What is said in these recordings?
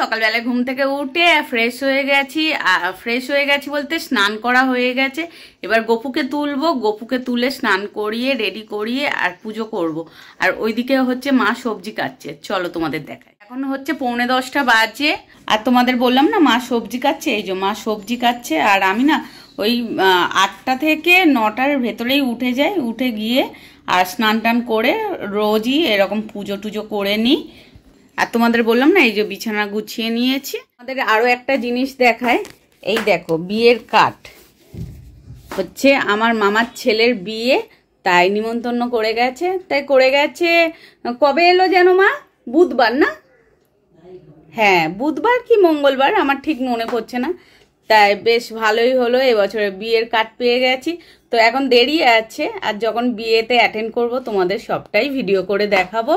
সকালবেলায় ঘুম থেকে উঠে ফ্রেশ হয়ে গেছি বলতে স্নান করা হয়ে গেছে। এবার গপুকে তুলবো, গপুকে তুলে স্নান করিয়ে রেডি করিয়ে আর পুজো করব। আর ওইদিকে হচ্ছে মা সবজি কাটছে, চলো তোমাদের দেখায়। এখন হচ্ছে 9:45 বাজে আর তোমাদের বললাম না মা সবজি কাটছে, এই যে মা সবজি কাটছে। আর আমি না ওই 8টা থেকে 9টার ভেতরেই উঠে যাই, উঠে গিয়ে আর স্নান টান করে রোজই এরকম পুজো টুজো করে নিই। আর তোমাদের বললাম না এই যে বিছানা গুছিয়ে নিয়েছি। আমাদের আরো একটা জিনিস দেখায়, এই দেখো বিয়ের কার্ড হচ্ছে আমার মামার ছেলের বিয়ে, তাই নিমন্ত্রণ করে গেছে। কবে এলো যেন মা? বুধবার না? হ্যাঁ বুধবার কি মঙ্গলবার আমার ঠিক মনে পড়ছে না। তাই বেশ ভালোই হলো, এবছরে বিয়ের কার্ড পেয়ে গেছি। তো এখন দেরি আছে, আর যখন বিয়েতে অ্যাটেন্ড করব তোমাদের সবটাই ভিডিও করে দেখাবো।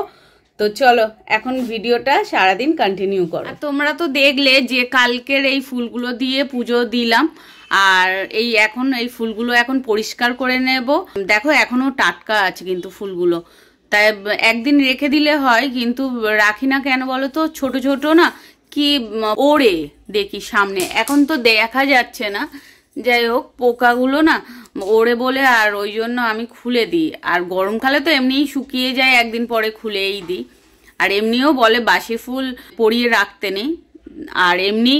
তো চলো এখন ভিডিওটা সারাদিন কন্টিনিউ করো। তোমরা তো দেখলে যে কালকের এই ফুলগুলো দিয়ে পুজো দিলাম, আর এখন এই ফুলগুলো এখন পরিষ্কার করে নেব। দেখো এখনো টাটকা আছে কিন্তু ফুলগুলো, তাই একদিন রেখে দিলে হয়, কিন্তু রাখি না কেন বলো তো? ছোট ছোট না কি ওড়ে দেখি সামনে, এখন তো দেখা যাচ্ছে না। যাই হোক পোকাগুলো না ওড়ে বলে, আর ওই জন্য আমি খুলে দিই। আর গরমকালে তো এমনিই শুকিয়ে যায়, একদিন পরে খুলেই দিই। আর এমনিও বলে বাসি ফুল পরিয়ে রাখতে নেই। আর এমনি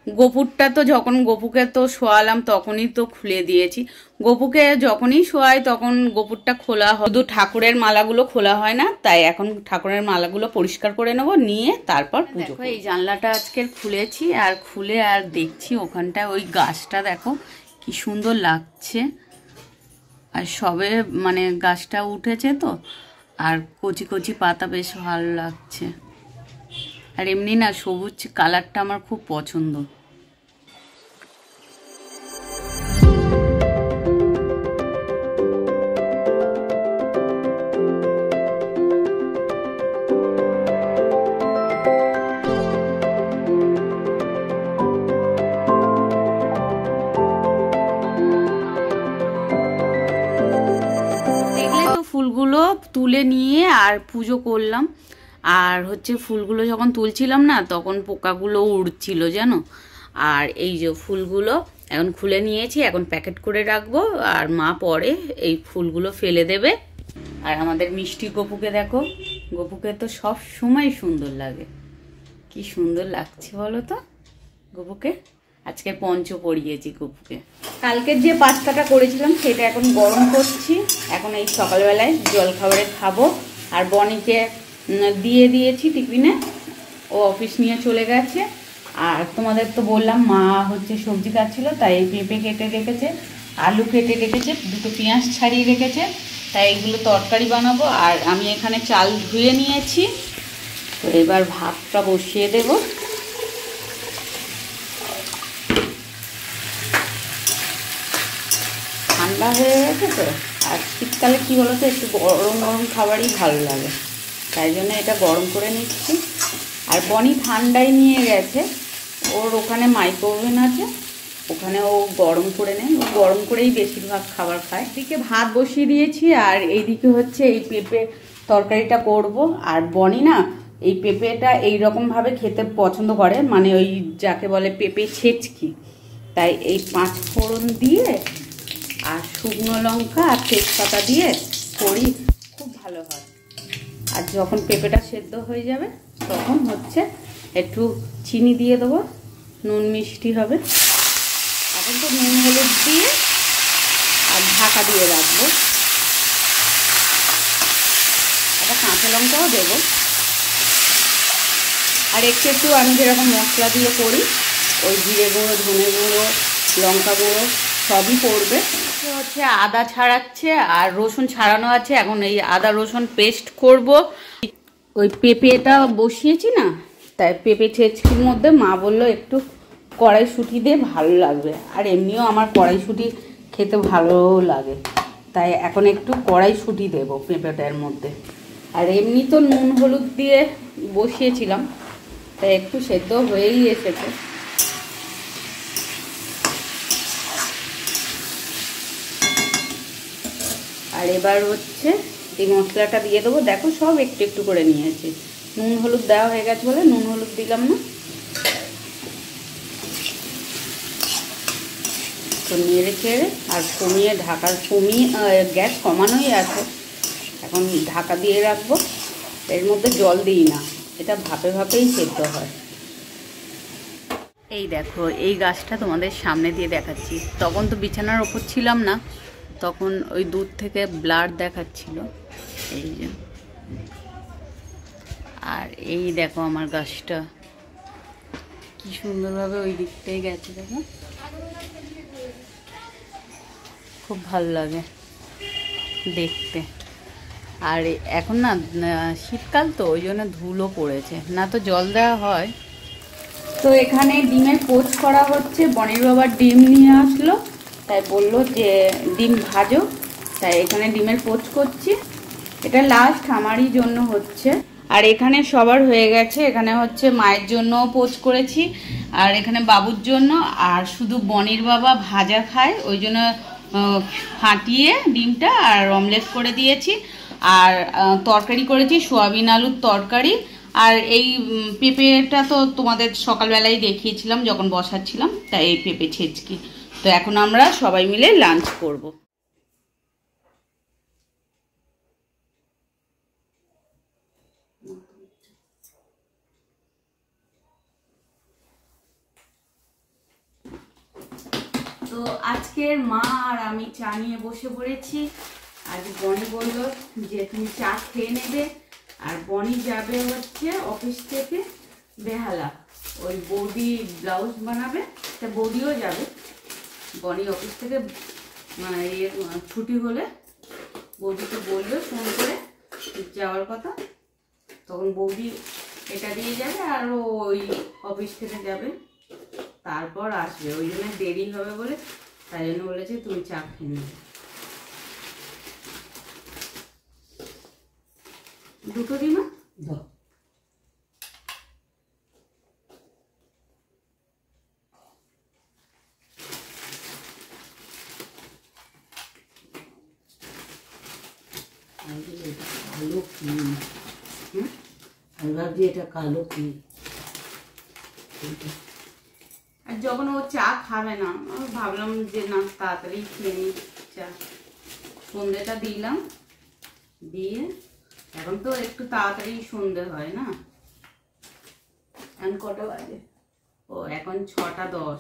গোপুরটা তো যখন গোপুকে তো শোয়ালাম তখনই তো খুলে দিয়েছি। গোপুকে যখনই শোয়াই তখন গোপুরটা খোলা হয়, শুধু ঠাকুরের মালাগুলো খোলা হয় না। তাই এখন ঠাকুরের মালাগুলো পরিষ্কার করে নেবো, নিয়ে তারপর পুজো। এই জানলাটা আজকে খুলেছি, আর খুলে আর দেখছি ওখানটায় ওই গাছটা দেখো কি সুন্দর লাগছে। আর সবে মানে গাছটা উঠেছে তো, আর কচি কচি পাতা বেশ ভালো লাগছে। আর এমনি না সবুজ কালারটা আমার খুব পছন্দ। ফুলগুলো তুলে নিয়ে আর পুজো করলাম। আর হচ্ছে ফুলগুলো যখন তুলছিলাম না তখন পোকাগুলো উড়ছিল জানো। আর এই যে ফুলগুলো এখন খুলে নিয়েছি, এখন প্যাকেট করে রাখবো। আর মা পরে এই ফুলগুলো ফেলে দেবে। আর আমাদের মিষ্টি গপুকে দেখো, গপুকে তো সব সময় সুন্দর লাগে। কি সুন্দর লাগছে বলো তো গপুকে। আজকে পঞ্চ পরিয়েছি গপুকে। কালকের যে পাস্তাটা করেছিলাম সেটা এখন গরম করছি। এখন এই সকালবেলায় জলখাবারে খাবো। আর বনিকে দিয়ে দিয়েছি টিফিনে, ও অফিস নিয়ে চলে গেছে। আর তোমাদের তো বললাম মা হচ্ছে সবজি কাটছিল, তাই পেঁপে কেটে রেখেছে, আলু কেটে রেখেছে, দুটো পেঁয়াজ ছাড়িয়ে রেখেছে। তাই এগুলো তরকারি বানাবো। আর আমি এখানে চাল ধুয়ে নিয়েছি, তো এবার ভাতটা বসিয়ে দেবো। ঠান্ডা হয়ে গেছে তো, আর শীতকালে কী বলো তো একটু গরম গরম খাবারই ভালো লাগে, তাই জন্য এটা গরম করে নিচ্ছি। আর বনি ঠান্ডায় নিয়ে গেছে, ওর ওখানে মাইক্রোওভেন আছে, ওখানে ও গরম করে নেয়, ও গরম করেই বেশিরভাগ খাবার খায়। এদিকে ভাত বসিয়ে দিয়েছি, আর এইদিকে হচ্ছে এই পেঁপে তরকারিটা করব। আর বনি না এই পেঁপেটা এইরকমভাবে খেতে পছন্দ করে, মানে ওই যাকে বলে পেঁপে ছেঁচকি। তাই এই 5 ফোড়ন দিয়ে আর শুকনো লঙ্কা আর তেজপাতা দিয়ে করি, খুব ভালো হয়। আর যখন পেঁপেটা সেদ্ধ হয়ে যাবে তখন হচ্ছে একটু চিনি দিয়ে দেবো, নুন মিষ্টি হবে। এখন তো নুন হলুদ দিয়ে আর ঢাকা দিয়ে রাখবো। একটা কাঁচা লঙ্কাও দেবো। আর একটু আমি যেরকম মশলা দিয়ে করি, ওই জিরে গুঁড়ো, ধনে গুঁড়ো, লঙ্কা গুঁড়ো সবই পড়বে। হচ্ছে আদা ছাড়াচ্ছে আর রসুন ছাড়ানো আছে, এখন এই আদা রসুন পেস্ট করব। ওই পেঁপেটা বসিয়েছি না, তাই পেঁপে ছেঁচকির মধ্যে মা বললো একটু কড়াইশুঁটি দিয়ে ভালো লাগবে। আর এমনিও আমার কড়াইশুঁটি খেতে ভালো লাগে, তাই এখন একটু কড়াইশুঁটি দেবো পেঁপেটার মধ্যে। আর এমনি তো নুন হলুদ দিয়ে বসিয়েছিলাম, তাই একটু সেদ্ধ হয়েই এসেছে। আর এবার হচ্ছে এই মশলাটা দিয়ে দেবো। দেখো সব একটু একটু করে নিয়েছি, নুন হলুদ দেওয়া হয়ে গেছে বলে নুন হলুদ দিলাম না। তো নেড়ে চেড়ে আর কমিয়ে গ্যাস কমানোই আছে, এখন ঢাকা দিয়ে রাখবো। এর মধ্যে জল দিই না, এটা ভাপে ভাপেই সেদ্ধ হয়। এই দেখো, এই গাছটা তোমাদের সামনে দিয়ে দেখাচ্ছি। তখন তো বিছানার ওপর ছিলাম না, তখন ওই দূর থেকে ব্লার দেখাচ্ছিল, এই যে। আর এই দেখো আমার গাছটা কি সুন্দরভাবে ওই দিকটাই গেছে, দেখো খুব ভালো লাগে দেখতে। আর এখন না শীতকাল তো ওই জন্য ধুলো পড়েছে, না তো জল দেওয়া হয়। তো এখানে ডিমের পোচ করা হচ্ছে। বনির বাবার ডিম নিয়ে আসলো, তাই বললো যে ডিম ভাজো, তাই এখানে ডিমের পোচ করছি। এটা লাস্ট আমারই জন্য হচ্ছে। আর এখানে সবার হয়ে গেছে। এখানে হচ্ছে মায়ের জন্য পোচ করেছি, আর এখানে বাবুর জন্য। আর শুধু বনির বাবা ভাজা খায়, ওই জন্য ফাটিয়ে ডিমটা আর অমলেট করে দিয়েছি। আর তরকারি করেছি সোয়াবিন আলুর তরকারি। আর এই পেঁপেটা তো তোমাদের সকালবেলায় দেখিয়েছিলাম যখন বসাচ্ছিলাম, তাই এই পেঁপে ছেঁচকি। তো এখন আমরা সবাই মিলে লাঞ্চ করব। তো আজকের মা আর আমি চা নিয়ে বসে পড়েছি। আজ বনি বলল যে তুমি চা খেয়ে নেবে, আর বনি যাবে হচ্ছে অফিস থেকে বেহালা, ওই বৌদি ব্লাউজ বানাবে, তা বৌদিও যাবে। বনি অফিস থেকে ছুটি হলে বৌদিকে বলবে ফোন করে যাওয়ার কথা, তখন বৌদি এটা দিয়ে যাবে আর ওই অফিস থেকে যাবে, তারপর আসবে। ওই জন্য দেরি হবে বলে, তাই জন্য বলেছে তুমি চা খেয়ে নেবে। দুটো ডিম কালো কি? আমি ভাবছি এটা কালো কি। আর যখন ও চা খাবে না, ভাবলাম যে না তাড়াতাড়ি খেয়ে নি চা। সন্ধ্যেটা দিলাম, দিয়ে এখন তো একটু তাড়াতাড়ি সন্ধ্যে হয় না। এখন কটা বাজে? ও এখন 6:10।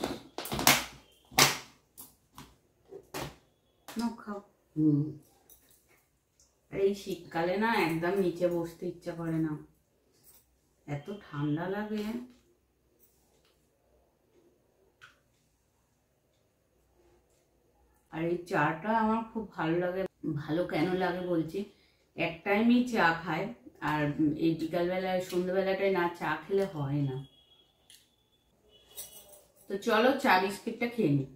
না খাও। আর এই শীতকালে না একদম নিচে বসতে ইচ্ছা করে না, এত ঠান্ডা লাগে। আর এই চাটা আমার খুব ভালো লাগে। ভালো কেন লাগে বলছি, এক টাইমই চা খায়, আর এই বিকালবেলায় সন্ধ্যেবেলাটায় না চা খেলে হয় না। তো চলো চা বিস্কিটটা খেয়ে নিই।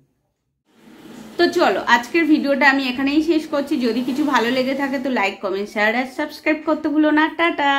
তো চলো আজকের ভিডিওটা আমি এখানেই শেষ করছি। যদি কিছু ভালো লেগে থাকে তো লাইক, কমেন্ট, শেয়ার আর সাবস্ক্রাইব করতে ভুলো না। টাটা।